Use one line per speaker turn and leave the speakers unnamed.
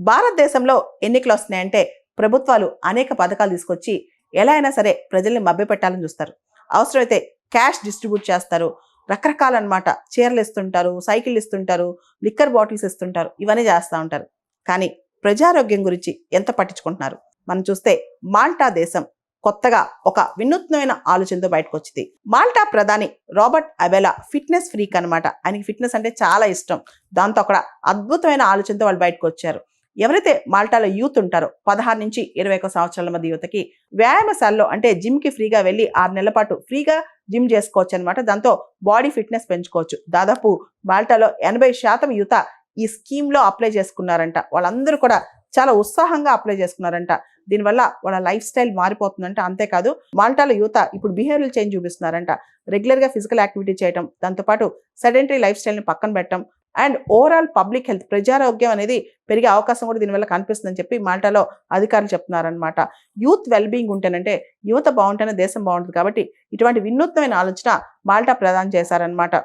భారతదేశంలో ఎన్నికలు వస్తున్నాయంటే ప్రభుత్వాలు అనేక పథకాలు తీసుకొచ్చి ఎలా అయినా సరే ప్రజల్ని మభ్యపెట్టాలని చూస్తారు. అవసరమైతే క్యాష్ డిస్ట్రిబ్యూట్ చేస్తారు. రకరకాల అన్నమాట. చీరలు ఇస్తుంటారు, సైకిళ్ళు ఇస్తుంటారు, లిక్కర్ బాటిల్స్ ఇస్తుంటారు. ఇవన్నీ చేస్తూ ఉంటారు. కానీ ప్రజారోగ్యం గురించి ఎంత పట్టించుకుంటున్నారు? మనం చూస్తే మాల్టా దేశం కొత్తగా ఒక వినూత్నమైన ఆలోచనతో బయటకు వచ్చింది. మాల్టా ప్రధాని రాబర్ట్ అబెలా ఫిట్నెస్ ఫ్రీక్ అనమాట. ఆయనకి ఫిట్నెస్ అంటే చాలా ఇష్టం. దాంతో అక్కడ అద్భుతమైన ఆలోచనతో వాళ్ళు బయటకు వచ్చారు. ఎవరైతే మాల్టాలో యూత్ ఉంటారో 16 నుంచి 21 సంవత్సరాల మధ్య యువతకి వ్యాయామశాలలో అంటే జిమ్కి ఫ్రీగా వెళ్ళి 6 నెలల పాటు ఫ్రీగా జిమ్ చేసుకోవచ్చు అనమాట. దాంతో బాడీ ఫిట్నెస్ పెంచుకోవచ్చు. దాదాపు మాల్టాలో 80% యువత ఈ స్కీమ్లో అప్లై చేసుకున్నారంట. వాళ్ళందరూ కూడా చాలా ఉత్సాహంగా అప్లై చేసుకున్నారంట. దీనివల్ల వాళ్ళ లైఫ్ స్టైల్ మారిపోతుందంట. అంతేకాదు మాల్టాలో యువత ఇప్పుడు బిహేవియరల్ చేంజ్ చూపిస్తున్నారంట. రెగ్యులర్గా ఫిజికల్ యాక్టివిటీ చేయడం, దాంతోపాటు సెడెంటరీ లైఫ్ స్టైల్ని పక్కన పెట్టడం అండ్ ఓవరాల్ పబ్లిక్ హెల్త్ ప్రజారోగ్యం అనేది పెరిగే అవకాశం కూడా దీనివల్ల కనిపిస్తుందని చెప్పి మాల్టాలో అధికారులు చెప్తున్నారనమాట. యూత్ వెల్బీయింగ్ ఉంటేనంటే యువత బాగుంటేనే దేశం బాగుంటుంది. కాబట్టి ఇటువంటి వినూత్నమైన ఆలోచన మాల్టా ప్రదానం చేశారనమాట.